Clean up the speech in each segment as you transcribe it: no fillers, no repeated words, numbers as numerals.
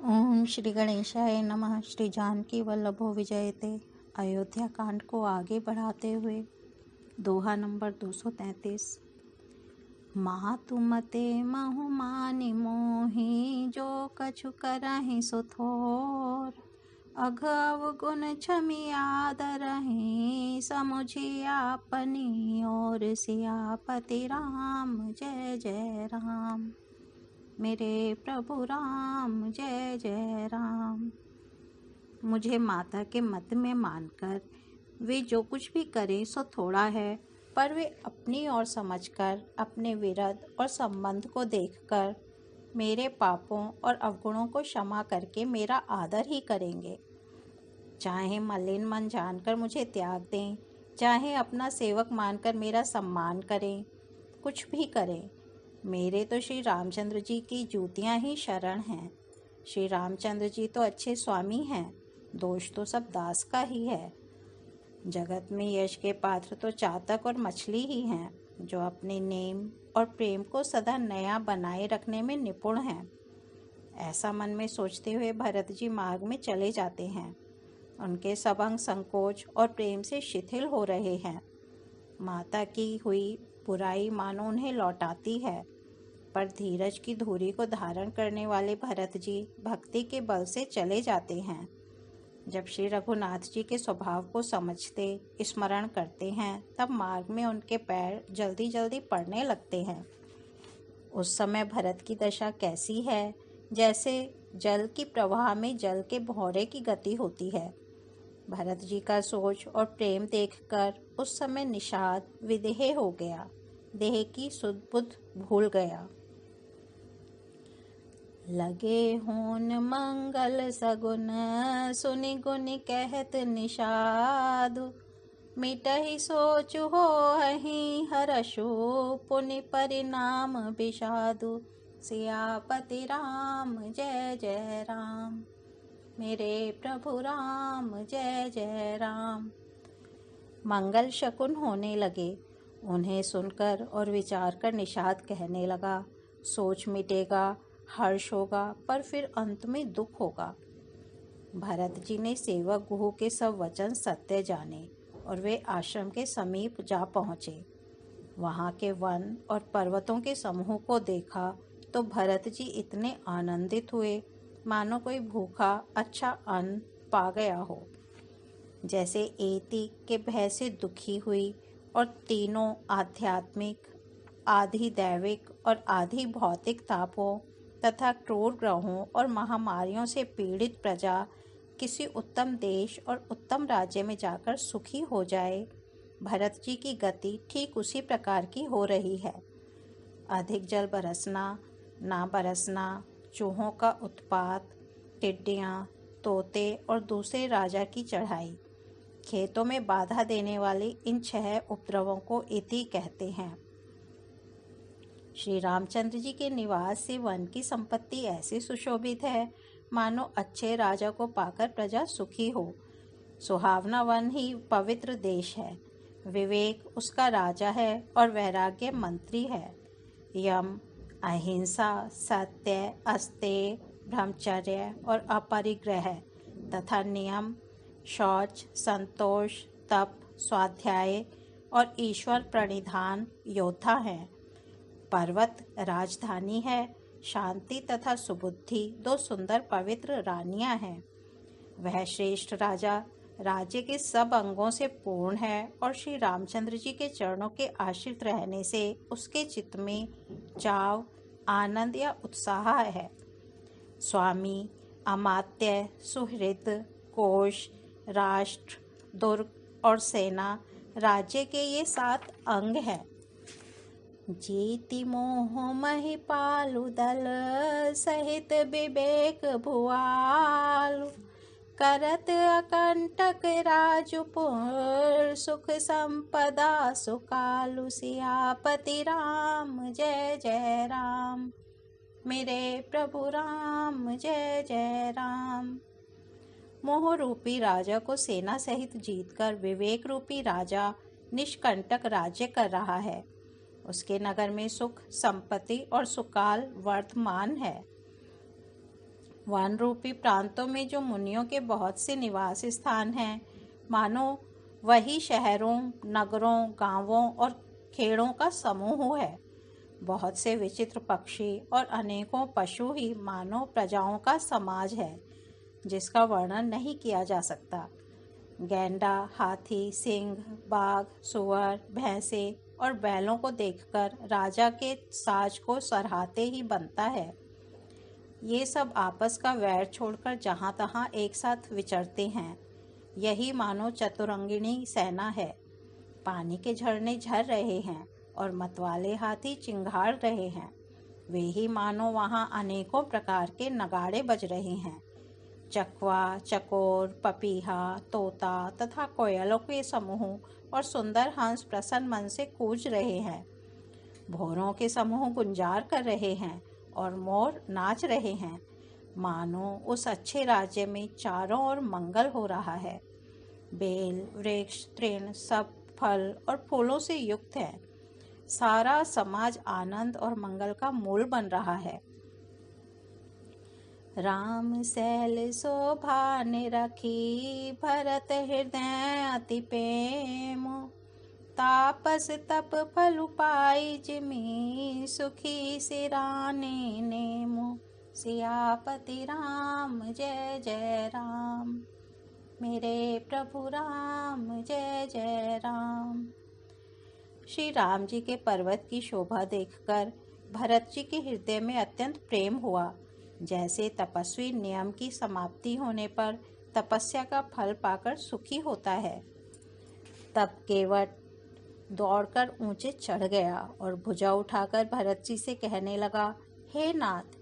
ओम श्री गणेशाय नमः। श्री जानकी वल्लभो विजयते। अयोध्या कांड को आगे बढ़ाते हुए दोहा नंबर 233। मातुमते महु मानि मोहि, जो कछु करहि सो थोर। अघ अवगुण क्षमि आदरहि, समुझि आपनी ओर। सियापति राम जय जय राम। मेरे प्रभु राम जय जय राम। मुझे माता के मत में मानकर वे जो कुछ भी करें सो थोड़ा है, पर वे अपनी ओर समझकर अपने विरध और संबंध को देखकर मेरे पापों और अवगुणों को क्षमा करके मेरा आदर ही करेंगे। चाहे मलिन मन जानकर मुझे त्याग दें, चाहे अपना सेवक मानकर मेरा सम्मान करें, कुछ भी करें, मेरे तो श्री रामचंद्र जी की जूतियां ही शरण हैं। श्री रामचंद्र जी तो अच्छे स्वामी हैं, दोष तो सब दास का ही है। जगत में यश के पात्र तो चातक और मछली ही हैं, जो अपने नेम और प्रेम को सदा नया बनाए रखने में निपुण हैं। ऐसा मन में सोचते हुए भरत जी मार्ग में चले जाते हैं। उनके सब अंग संकोच और प्रेम से शिथिल हो रहे हैं। माता की हुई बुराई मानो उन्हें लौटाती है, पर धीरज की धुरी को धारण करने वाले भरत जी भक्ति के बल से चले जाते हैं। जब श्री रघुनाथ जी के स्वभाव को समझते, स्मरण करते हैं, तब मार्ग में उनके पैर जल्दी जल्दी पड़ने लगते हैं। उस समय भरत की दशा कैसी है? जैसे जल की प्रवाह में जल के भौरे की गति होती है। भरत जी का सोच और प्रेम देखकर उस समय निषाद विदेह हो गया, देह की सुध बुध भूल गया। लगे होन मंगल सगुन, सुनि गुनि कहत निषादु। मिटहि सोच होहि हरषु, पुनि परिणाम विषादु। सियापति राम जय जय राम। मेरे प्रभु राम जय जय राम। मंगल शकुन होने लगे। उन्हें सुनकर और विचार कर निषाद कहने लगा, सोच मिटेगा, हर्ष होगा, पर फिर अंत में दुख होगा। भरत जी ने सेवक गुहू के सब वचन सत्य जाने और वे आश्रम के समीप जा पहुँचे। वहाँ के वन और पर्वतों के समूह को देखा तो भरत जी इतने आनंदित हुए मानो कोई भूखा अच्छा अन्न पा गया हो। जैसे एति के भय से दुखी हुई और तीनों आध्यात्मिक, आधि दैविक और आधि भौतिक तापों तथा क्रूर ग्रहों और महामारियों से पीड़ित प्रजा किसी उत्तम देश और उत्तम राज्य में जाकर सुखी हो जाए, भरत जी की गति ठीक उसी प्रकार की हो रही है। अधिक जल बरसना, ना बरसना, चूहों का उत्पात, टिड्डियाँ, तोते और दूसरे राजा की चढ़ाई, खेतों में बाधा देने वाले इन 6 उपद्रवों को इति कहते हैं। श्री रामचंद्र जी के निवास से वन की संपत्ति ऐसी सुशोभित है मानो अच्छे राजा को पाकर प्रजा सुखी हो। सुहावना वन ही पवित्र देश है। विवेक उसका राजा है और वैराग्य मंत्री है। यम, अहिंसा, सत्य, अस्तेय, ब्रह्मचर्य और अपरिग्रह तथा नियम, शौच, संतोष, तप, स्वाध्याय और ईश्वर प्रणिधान योद्धा हैं। पर्वत राजधानी है। शांति तथा सुबुद्धि 2 सुंदर पवित्र रानियां हैं। वह श्रेष्ठ राजा राज्य के सब अंगों से पूर्ण है और श्री रामचंद्र जी के चरणों के आश्रित रहने से उसके चित्त में चाव, आनंद या उत्साह है। स्वामी, अमात्य, सुहृद, कोश, राष्ट्र, दुर्ग और सेना राज्य के ये 7 अंग हैं। जीति मोह महि पालु दल, सहित विवेक भुआलु। करत अकंटक राजपुर, सुख संपदा सुकालु। सियापति राम जय जय राम। मेरे प्रभु राम जय जय राम। मोह रूपी राजा को सेना सहित जीतकर विवेक रूपी राजा निष्कंटक राज्य कर रहा है। उसके नगर में सुख, संपत्ति और सुकाल वर्तमान है। वन रूपी प्रांतों में जो मुनियों के बहुत से निवास स्थान हैं, मानो वही शहरों, नगरों, गांवों और खेड़ों का समूह है। बहुत से विचित्र पक्षी और अनेकों पशु ही मानव प्रजाओं का समाज है, जिसका वर्णन नहीं किया जा सकता। गैंडा, हाथी, सिंह, बाघ, सुअर, भैंसे और बैलों को देखकर राजा के साज को सराहते ही बनता है। ये सब आपस का वैर छोड़कर जहाँ तहाँ एक साथ विचरते हैं। यही मानो चतुरंगिणी सेना है। पानी के झरने झर रहे हैं और मतवाले हाथी चिंघाड़ रहे हैं। वे ही मानो वहाँ अनेकों प्रकार के नगाड़े बज रहे हैं। चकवा, चकोर, पपीहा, तोता तथा कोयलों के समूह और सुंदर हंस प्रसन्न मन से कूज रहे हैं। भौरों के समूह गुंजार कर रहे हैं और मोर नाच रहे हैं। मानो उस अच्छे राज्य में चारों ओर मंगल हो रहा है। बेल, वृक्ष, तृण सब फल और फूलों से युक्त है। सारा समाज आनंद और मंगल का मूल बन रहा है। राम सैल शोभा निरखी, भरत हृदय अति प्रेम। तापस तप फल पाई जिमि, सुखी सिराने नेमो। सियापति राम जय जय राम, मेरे प्रभु राम जय जय राम। श्री राम जी के पर्वत की शोभा देखकर भरत जी के हृदय में अत्यंत प्रेम हुआ। जैसे तपस्वी नियम की समाप्ति होने पर तपस्या का फल पाकर सुखी होता है। तब केवट दौड़कर ऊंचे चढ़ गया और भुजा उठाकर भरत जी से कहने लगा, हे नाथ,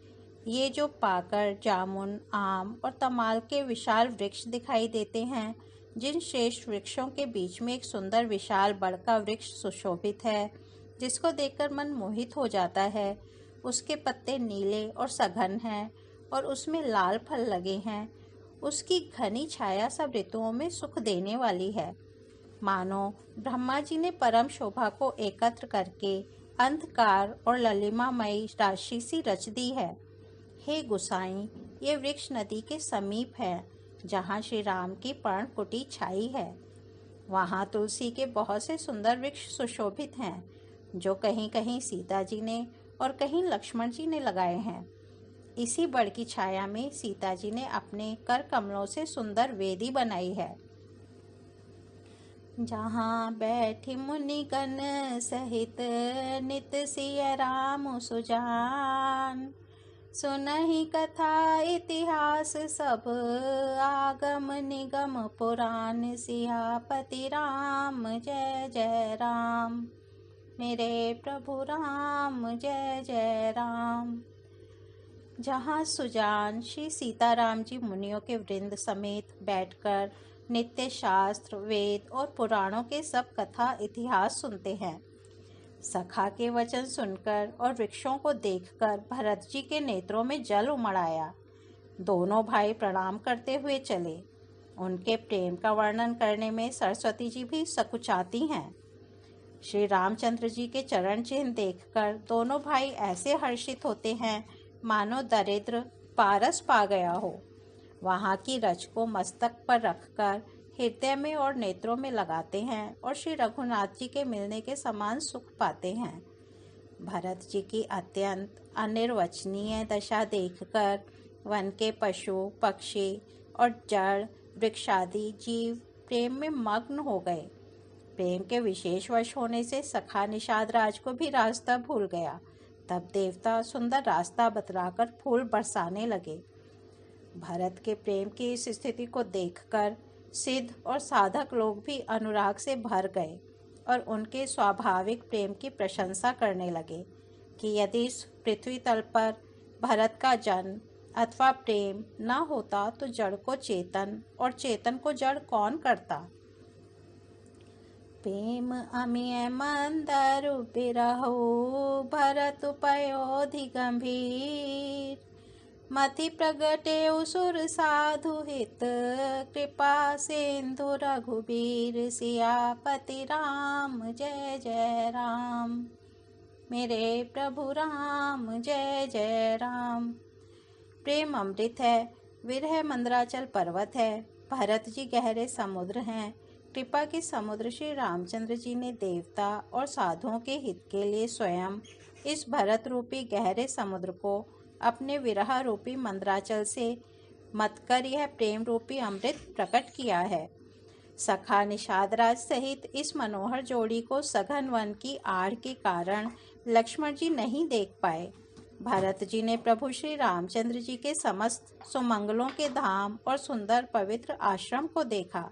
ये जो पाकर, जामुन, आम और तमाल के विशाल वृक्ष दिखाई देते हैं, जिन श्रेष्ठ वृक्षों के बीच में एक सुंदर विशाल बड़ का वृक्ष सुशोभित है, जिसको देखकर मन मोहित हो जाता है, उसके पत्ते नीले और सघन हैं और उसमें लाल फल लगे हैं। उसकी घनी छाया सब ऋतुओं में सुख देने वाली है। मानो ब्रह्मा जी ने परम शोभा को एकत्र करके अंधकार और ललिमामयी राशि सी रच दी है। हे गुसाई, ये वृक्ष नदी के समीप है, जहाँ श्री राम की पर्ण कुटी छाई है। वहाँ तुलसी के बहुत से सुंदर वृक्ष सुशोभित हैं, जो कहीं कहीं सीता जी ने और कहीं लक्ष्मण जी ने लगाए हैं। इसी बड़ की छाया में सीता जी ने अपने कर कमलों से सुंदर वेदी बनाई है। जहाँ बैठी मुनिगण सहित नित सिय राम सुजान। सुनहि कथा इतिहास सब आगम निगम पुराण। सियापति राम जय जय राम, मेरे प्रभु राम जय जय राम। जहाँ सुजान श्री सीताराम जी मुनियों के वृंद समेत बैठकर नित्य शास्त्र, वेद और पुराणों के सब कथा इतिहास सुनते हैं। सखा के वचन सुनकर और वृक्षों को देखकर भरत जी के नेत्रों में जल उमड़ आया। दोनों भाई प्रणाम करते हुए चले। उनके प्रेम का वर्णन करने में सरस्वती जी भी सकुचाती हैं। श्री रामचंद्र जी के चरण चिन्ह देखकर दोनों भाई ऐसे हर्षित होते हैं मानो दरिद्र पारस पा गया हो। वहाँ की रज को मस्तक पर रखकर हृदय में और नेत्रों में लगाते हैं और श्री रघुनाथ जी के मिलने के समान सुख पाते हैं। भरत जी की अत्यंत अनिर्वचनीय दशा देखकर वन के पशु, पक्षी और जड़, वृक्षादि जीव प्रेम में मग्न हो गए। प्रेम के विशेष वश होने से सखा निषाद राज को भी रास्ता भूल गया। तब देवता सुंदर रास्ता बतलाकर फूल बरसाने लगे। भरत के प्रेम की इस स्थिति को देखकर सिद्ध और साधक लोग भी अनुराग से भर गए और उनके स्वाभाविक प्रेम की प्रशंसा करने लगे कि यदि इस पृथ्वी तल पर भरत का जन्म अथवा प्रेम न होता तो जड़ को चेतन और चेतन को जड़ कौन करता। प्रेम अमिय मंदरु बिरहु, भरत पयोधि गंभीर। मति प्रगटे सुर साधु हित, कृपा सिंधु रघुबीर। सियापति राम जय जय राम, मेरे प्रभु राम जय जय राम। प्रेम अमृत है, विरह मंदराचल पर्वत है, भरत जी गहरे समुद्र हैं। कृपा के समुद्र श्री रामचंद्र जी ने देवता और साधुओं के हित के लिए स्वयं इस भरत रूपी गहरे समुद्र को अपने विरह रूपी मंदराचल से मत कर यह प्रेम रूपी अमृत प्रकट किया है। सखा निषादराज सहित इस मनोहर जोड़ी को सघन वन की आड़ के कारण लक्ष्मण जी नहीं देख पाए। भरत जी ने प्रभु श्री रामचंद्र जी के समस्त सुमंगलों के धाम और सुंदर पवित्र आश्रम को देखा।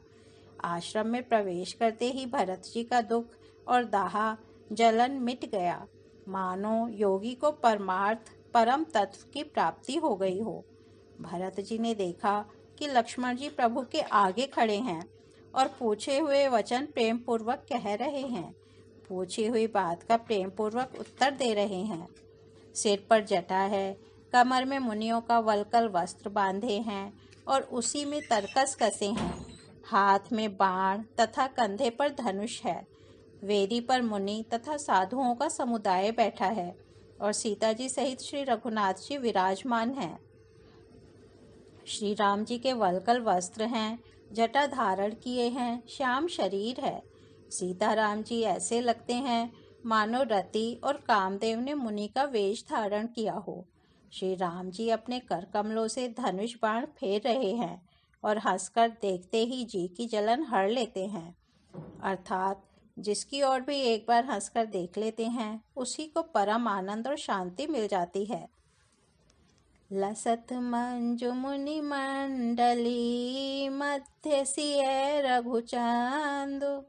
आश्रम में प्रवेश करते ही भरत जी का दुख और दाहा जलन मिट गया, मानो योगी को परमार्थ परम तत्व की प्राप्ति हो गई हो। भरत जी ने देखा कि लक्ष्मण जी प्रभु के आगे खड़े हैं और पूछे हुए वचन प्रेम पूर्वक कह रहे हैं, पूछी हुई बात का प्रेम पूर्वक उत्तर दे रहे हैं। सिर पर जटा है, कमर में मुनियों का वलकल वस्त्र बांधे हैं और उसी में तरकस कसे हैं। हाथ में बाण तथा कंधे पर धनुष है। वेदी पर मुनि तथा साधुओं का समुदाय बैठा है और सीता जी सहित श्री रघुनाथ जी विराजमान हैं। श्री राम जी के वलकल वस्त्र हैं, जटा धारण किए हैं, श्याम शरीर है। सीताराम जी ऐसे लगते हैं मानो रति और कामदेव ने मुनि का वेश धारण किया हो। श्री राम जी अपने कर कमलों से धनुष बाण फेर रहे हैं और हंसकर देखते ही जी की जलन हर लेते हैं। अर्थात जिसकी ओर भी एक बार हंसकर देख लेते हैं उसी को परम आनंद और शांति मिल जाती है। लसत मंजु मुनि मंडली मध्य सिय रघुचंदु,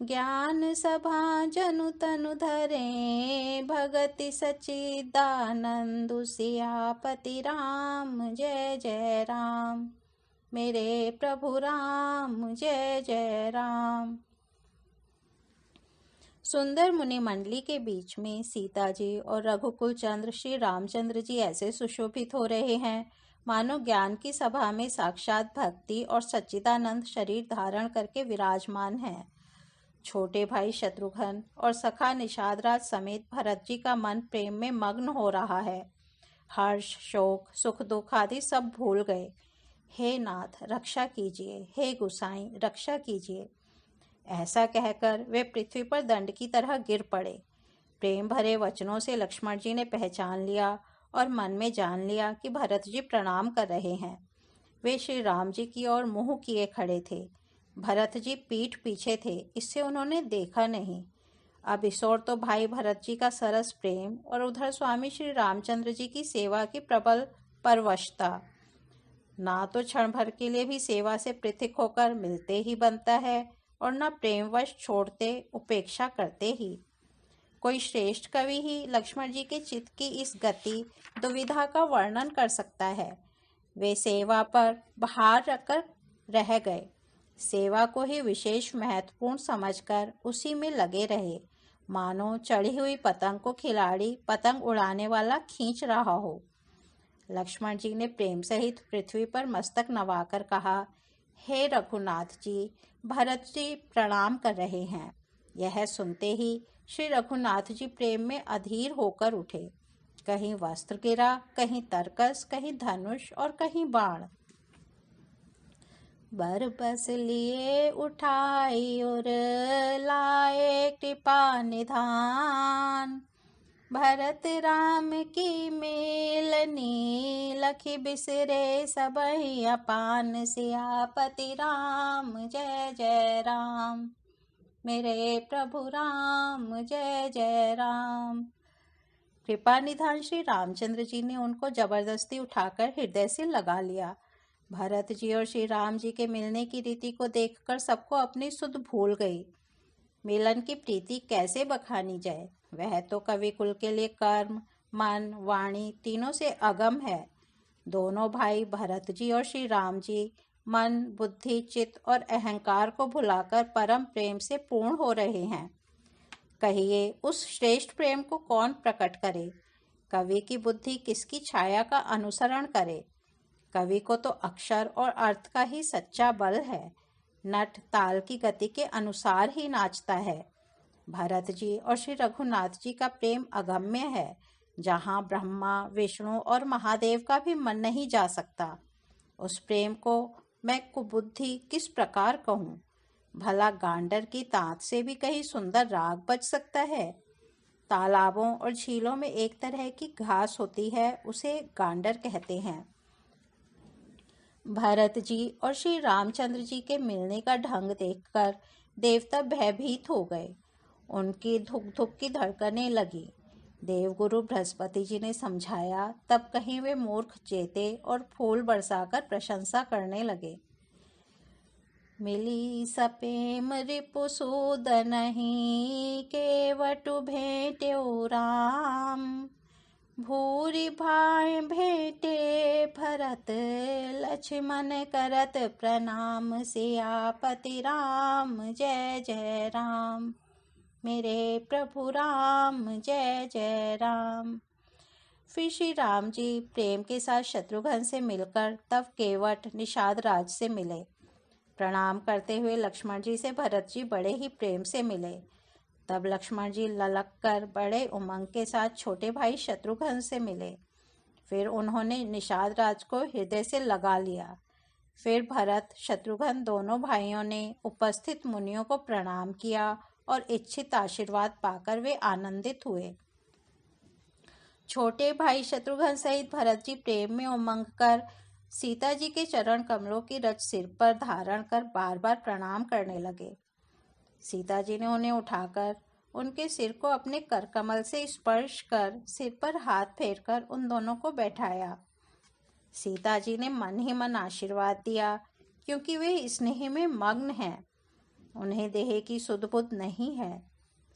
ज्ञान सभा जनु तनु धरे भगति सच्चिदानंदु। सियापति राम जय जय राम, मेरे प्रभु राम जय जय राम। सुंदर मुनि मंडली के बीच में सीता जी और रघुकुल चंद्र श्री रामचंद्र जी ऐसे सुशोभित हो रहे हैं मानो ज्ञान की सभा में साक्षात भक्ति और सच्चिदानंद शरीर धारण करके विराजमान हैं। छोटे भाई शत्रुघ्न और सखा निषादराज समेत भरत जी का मन प्रेम में मग्न हो रहा है। हर्ष, शोक, सुख, दुख आदि सब भूल गए। हे नाथ रक्षा कीजिए, हे गुसाई रक्षा कीजिए, ऐसा कहकर वे पृथ्वी पर दंड की तरह गिर पड़े। प्रेम भरे वचनों से लक्ष्मण जी ने पहचान लिया और मन में जान लिया कि भरत जी प्रणाम कर रहे हैं। वे श्री राम जी की ओर मुंह किए खड़े थे। भरत जी पीठ पीछे थे, इससे उन्होंने देखा नहीं। अब इस ओर तो भाई भरत जी का सरस प्रेम और उधर स्वामी श्री रामचंद्र जी की सेवा की प्रबल परवशता। ना तो क्षण भर के लिए भी सेवा से पृथक होकर मिलते ही बनता है और न प्रेमवश छोड़ते उपेक्षा करते ही। कोई श्रेष्ठ कवि ही लक्ष्मण जी के चित्त की इस गति दुविधा का वर्णन कर सकता है। वे सेवा पर भार रखकर रह गए, सेवा को ही विशेष महत्वपूर्ण समझकर उसी में लगे रहे, मानो चढ़ी हुई पतंग को खिलाड़ी पतंग उड़ाने वाला खींच रहा हो। लक्ष्मण जी ने प्रेम सहित पृथ्वी पर मस्तक नवाकर कहा, हे रघुनाथ जी, भरत जी प्रणाम कर रहे हैं। यह सुनते ही श्री रघुनाथ जी प्रेम में अधीर होकर उठे। कहीं वस्त्र गिरा, कहीं तरकस, कहीं धनुष और कहीं बाण। बरबस लिए उठाई और लाए कृपा निधान, भरत राम की मेलनी लखी बिसरे सबहि अपान। सियापति राम जय जय राम, मेरे प्रभु राम जय जय राम। कृपा निधान श्री रामचंद्र जी ने उनको जबरदस्ती उठाकर हृदय से लगा लिया। भरत जी और श्री राम जी के मिलने की रीति को देखकर सबको अपनी सुध भूल गई। मिलन की प्रीति कैसे बखानी जाए, वह तो कवि कुल के लिए कर्म, मन, वाणी तीनों से अगम है। दोनों भाई भरत जी और श्री राम जी मन, बुद्धि, चित्त और अहंकार को भुलाकर परम प्रेम से पूर्ण हो रहे हैं। कहिए उस श्रेष्ठ प्रेम को कौन प्रकट करे? कवि की बुद्धि किसकी छाया का अनुसरण करे? कवि को तो अक्षर और अर्थ का ही सच्चा बल है। नट ताल की गति के अनुसार ही नाचता है। भरत जी और श्री रघुनाथ जी का प्रेम अगम्य है, जहाँ ब्रह्मा, विष्णु और महादेव का भी मन नहीं जा सकता। उस प्रेम को मैं कुबुद्धि किस प्रकार कहूँ? भला गांडर की तांत से भी कहीं सुंदर राग बज सकता है? तालाबों और झीलों में एक तरह की घास होती है, उसे गांडर कहते हैं। भरत जी और श्री रामचंद्र जी के मिलने का ढंग देखकर देवता भयभीत हो गए। उनकी धुक धुक की धड़कनें लगी। देवगुरु बृहस्पति जी ने समझाया, तब कहीं वे मूर्ख चेते और फूल बरसाकर प्रशंसा करने लगे। मिली सपेम रिपु सूदनहि, केवटु भेंट्यो राम। भूरि भाई भेंटे भरत, लक्ष्मण करत प्रणाम। सियापति राम जय जय राम, मेरे प्रभु राम जय जय राम। फिर श्री राम जी प्रेम के साथ शत्रुघ्न से मिलकर तब केवट निषाद राज से मिले। प्रणाम करते हुए लक्ष्मण जी से भरत जी बड़े ही प्रेम से मिले। तब लक्ष्मण जी ललक कर बड़े उमंग के साथ छोटे भाई शत्रुघ्न से मिले। फिर उन्होंने निषाद राज को हृदय से लगा लिया। फिर भरत शत्रुघ्न दोनों भाइयों ने उपस्थित मुनियों को प्रणाम किया और इच्छित आशीर्वाद पाकर वे आनंदित हुए। छोटे भाई शत्रुघ्न सहित भरत जी प्रेम में उमंग कर सीता जी के चरण कमलों की रज सिर पर धारण कर बार बार प्रणाम करने लगे। सीता जी ने उन्हें उठाकर उनके सिर को अपने कर कमल से स्पर्श कर सिर पर हाथ फेरकर उन दोनों को बैठाया। सीता जी ने मन ही मन आशीर्वाद दिया, क्योंकि वे स्नेह में मग्न हैं। उन्हें देह की सुध बुध नहीं है।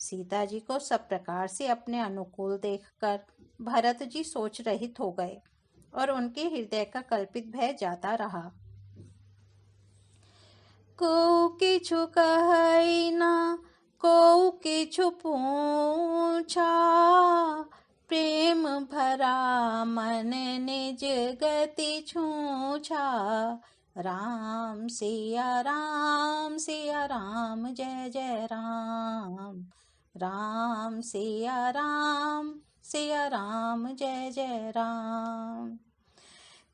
सीता जी को सब प्रकार से अपने अनुकूल देखकर भरत जी सोच रहित हो गए और उनके हृदय का कल्पित भय जाता रहा। को किछु कहै ना, को किछु पूछा। प्रेम भरा मन निज गति छूछा। राम सिया राम जय जय राम। राम सिया राम जय जय राम।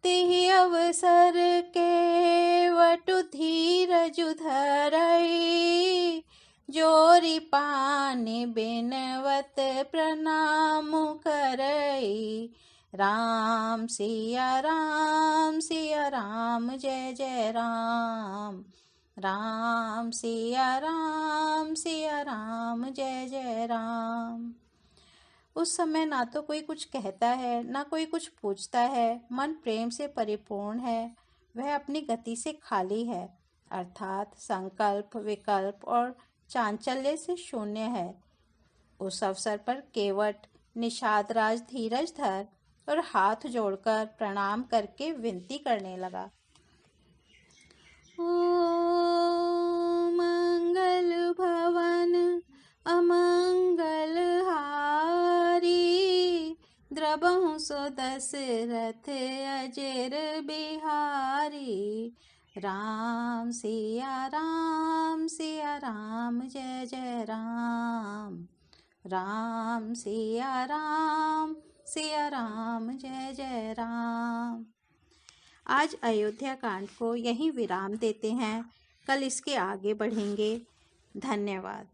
तिहि अवसर केवटु धीरजु धरई। जोरि पानि बिनवत प्रणाम करई। राम सिया राम जय जय राम। राम सिया राम जय जय राम। उस समय ना तो कोई कुछ कहता है, ना कोई कुछ पूछता है। मन प्रेम से परिपूर्ण है, वह अपनी गति से खाली है, अर्थात संकल्प, विकल्प और चांचल्य से शून्य है। उस अवसर पर केवट निषाद राज धीरज धर और हाथ जोड़कर प्रणाम करके विनती करने लगा। ओ मंगल भवन अमंगल हारी। द्रबहु सो दशरथ अजर बिहारी। राम सिया राम जय जय राम। राम सिया राम जय जय राम। आज अयोध्या कांड को यहीं विराम देते हैं। कल इसके आगे बढ़ेंगे। धन्यवाद।